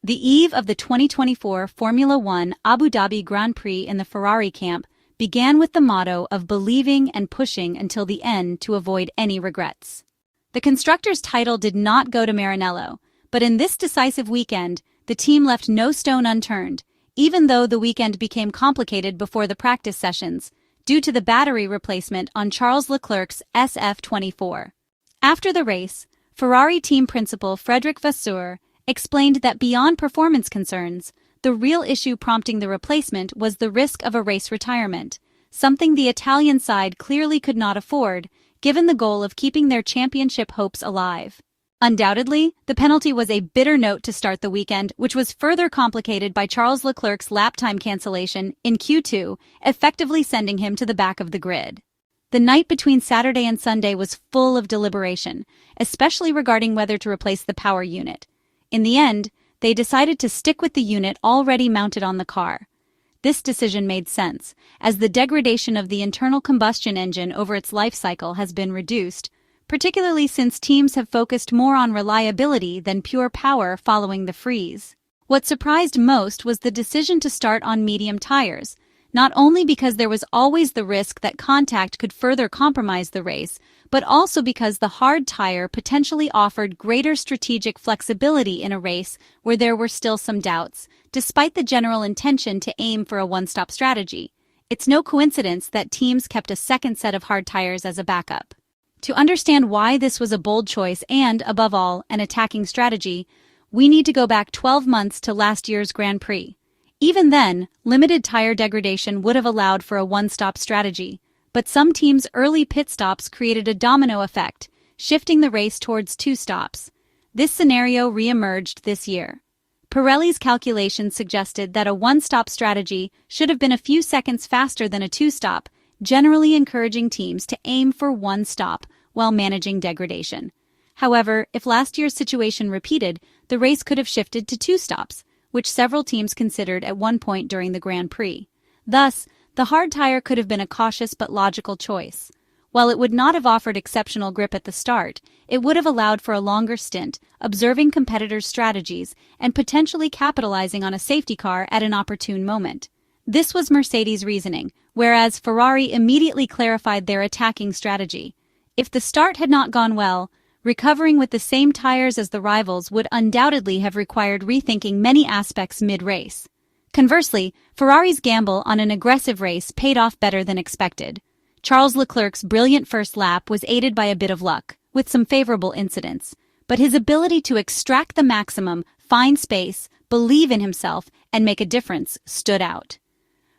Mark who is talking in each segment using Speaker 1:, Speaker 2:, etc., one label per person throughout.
Speaker 1: The eve of the 2024 Formula One Abu Dhabi Grand Prix in the Ferrari camp began with the motto of believing and pushing until the end to avoid any regrets. The constructors' title did not go to Maranello, but in this decisive weekend, the team left no stone unturned, even though the weekend became complicated before the practice sessions, due to the battery replacement on Charles Leclerc's SF24. After the race, Ferrari team principal Frederic Vasseur explained that beyond performance concerns, the real issue prompting the replacement was the risk of a race retirement, something the Italian side clearly could not afford, given the goal of keeping their championship hopes alive. Undoubtedly, the penalty was a bitter note to start the weekend, which was further complicated by Charles Leclerc's lap time cancellation in Q2, effectively sending him to the back of the grid. The night between Saturday and Sunday was full of deliberation, especially regarding whether to replace the power unit. In the end, they decided to stick with the unit already mounted on the car. This decision made sense, as the degradation of the internal combustion engine over its life cycle has been reduced, particularly since teams have focused more on reliability than pure power following the freeze. What surprised most was the decision to start on medium tires, not only because there was always the risk that contact could further compromise the race, but also because the hard tire potentially offered greater strategic flexibility in a race where there were still some doubts, despite the general intention to aim for a one-stop strategy. It's no coincidence that teams kept a second set of hard tires as a backup. To understand why this was a bold choice and, above all, an attacking strategy, we need to go back 12 months to last year's Grand Prix. Even then, limited tire degradation would have allowed for a one-stop strategy, but some teams' early pit stops created a domino effect, shifting the race towards two stops. This scenario re-emerged this year. Pirelli's calculations suggested that a one-stop strategy should have been a few seconds faster than a two-stop, generally encouraging teams to aim for one stop while managing degradation. However, if last year's situation repeated, the race could have shifted to two stops, which several teams considered at one point during the Grand Prix. Thus, the hard tire could have been a cautious but logical choice. While it would not have offered exceptional grip at the start, it would have allowed for a longer stint, observing competitors' strategies and potentially capitalizing on a safety car at an opportune moment. This was Mercedes' reasoning, whereas Ferrari immediately clarified their attacking strategy. If the start had not gone well, recovering with the same tires as the rivals would undoubtedly have required rethinking many aspects mid-race. Conversely, Ferrari's gamble on an aggressive race paid off better than expected. Charles Leclerc's brilliant first lap was aided by a bit of luck, with some favorable incidents, but his ability to extract the maximum, find space, believe in himself, and make a difference stood out.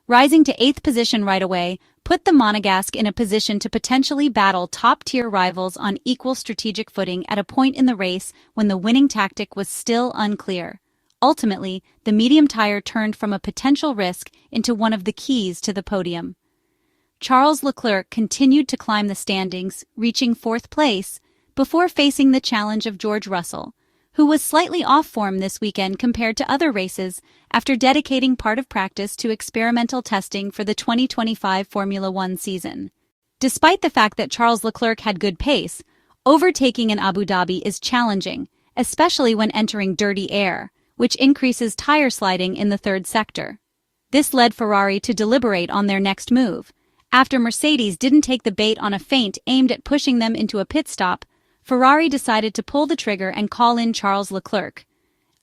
Speaker 1: Rising to 8th position right away put the Monegasque in a position to potentially battle top-tier rivals on equal strategic footing at a point in the race when the winning tactic was still unclear. Ultimately, the medium tire turned from a potential risk into one of the keys to the podium. Charles Leclerc continued to climb the standings, reaching 4th place, before facing the challenge of George Russell, who was slightly off form this weekend compared to other races after dedicating part of practice to experimental testing for the 2025 Formula One season. Despite the fact that Charles Leclerc had good pace, overtaking in Abu Dhabi is challenging, especially when entering dirty air, which increases tire sliding in the third sector. This led Ferrari to deliberate on their next move. After Mercedes didn't take the bait on a feint aimed at pushing them into a pit stop, Ferrari decided to pull the trigger and call in Charles Leclerc.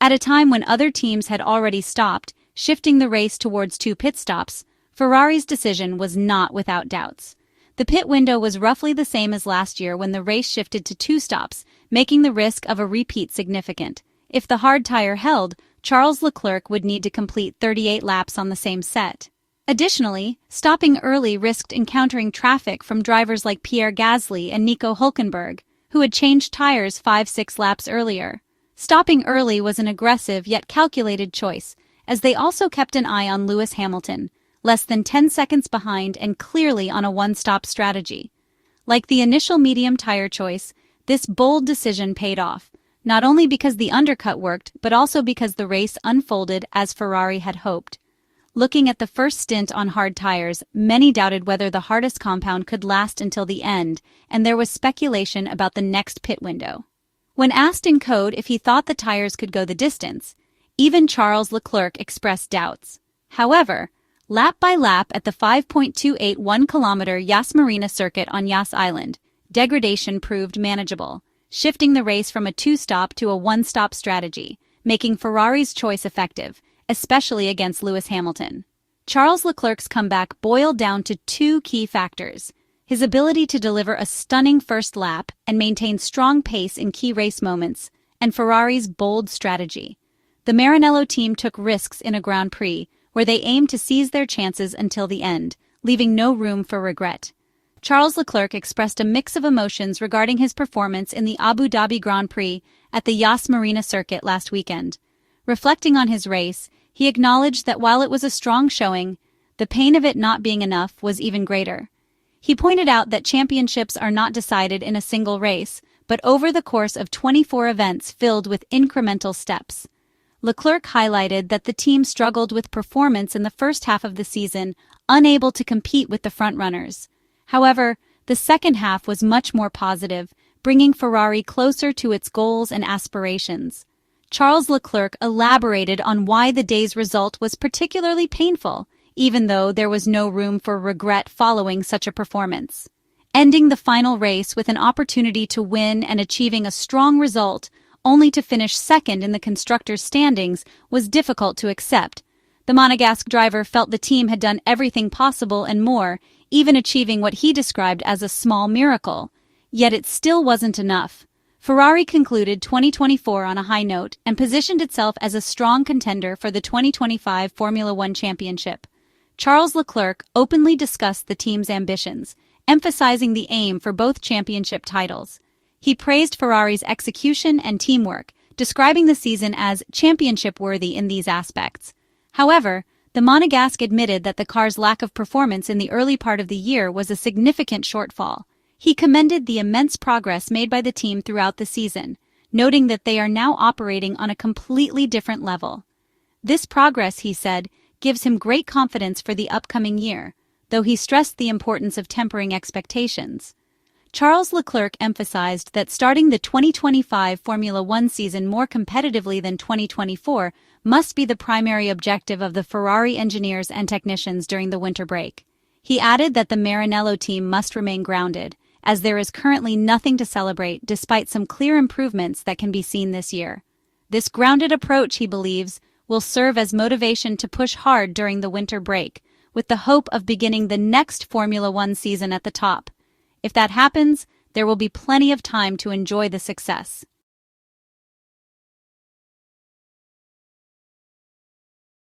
Speaker 1: At a time when other teams had already stopped, shifting the race towards two pit stops, Ferrari's decision was not without doubts. The pit window was roughly the same as last year when the race shifted to two stops, making the risk of a repeat significant. If the hard tire held, Charles Leclerc would need to complete 38 laps on the same set. Additionally, stopping early risked encountering traffic from drivers like Pierre Gasly and Nico Hülkenberg, who had changed tires 5-6 laps earlier. Stopping early was an aggressive yet calculated choice, as they also kept an eye on Lewis Hamilton, less than 10 seconds behind and clearly on a one-stop strategy. Like the initial medium tire choice, this bold decision paid off, not only because the undercut worked, but also because the race unfolded as Ferrari had hoped. Looking at the first stint on hard tires, many doubted whether the hardest compound could last until the end, and there was speculation about the next pit window. When asked in code if he thought the tires could go the distance, Even Charles Leclerc expressed doubts. However, lap by lap at the 5.281-kilometer Yas Marina circuit on Yas Island, degradation proved manageable, shifting the race from a two-stop to a one-stop strategy, making Ferrari's choice effective, especially against Lewis Hamilton. Charles Leclerc's comeback boiled down to two key factors: his ability to deliver a stunning first lap and maintain strong pace in key race moments, and Ferrari's bold strategy. The Maranello team took risks in a Grand Prix, where they aimed to seize their chances until the end, leaving no room for regret. Charles Leclerc expressed a mix of emotions regarding his performance in the Abu Dhabi Grand Prix at the Yas Marina circuit last weekend. Reflecting on his race, he acknowledged that while it was a strong showing, the pain of it not being enough was even greater. He pointed out that championships are not decided in a single race, but over the course of 24 events filled with incremental steps. Leclerc highlighted that the team struggled with performance in the first half of the season, unable to compete with the frontrunners. However, the second half was much more positive, bringing Ferrari closer to its goals and aspirations. Charles Leclerc elaborated on why the day's result was particularly painful, even though there was no room for regret following such a performance. Ending the final race with an opportunity to win and achieving a strong result, only to finish second in the constructors' standings, was difficult to accept. The Monegasque driver felt the team had done everything possible and more, even achieving what he described as a small miracle. Yet it still wasn't enough. Ferrari concluded 2024 on a high note and positioned itself as a strong contender for the 2025 Formula One Championship. Charles Leclerc openly discussed the team's ambitions, emphasizing the aim for both championship titles. He praised Ferrari's execution and teamwork, describing the season as championship-worthy in these aspects. However, the Monegasque admitted that the car's lack of performance in the early part of the year was a significant shortfall. He commended the immense progress made by the team throughout the season, noting that they are now operating on a completely different level. This progress, he said, gives him great confidence for the upcoming year, though he stressed the importance of tempering expectations. Charles Leclerc emphasized that starting the 2025 Formula One season more competitively than 2024 must be the primary objective of the Ferrari engineers and technicians during the winter break. He added that the Maranello team must remain grounded, as there is currently nothing to celebrate despite some clear improvements that can be seen this year. This grounded approach, he believes, will serve as motivation to push hard during the winter break, with the hope of beginning the next Formula One season at the top. If that happens, there will be plenty of time to enjoy the success.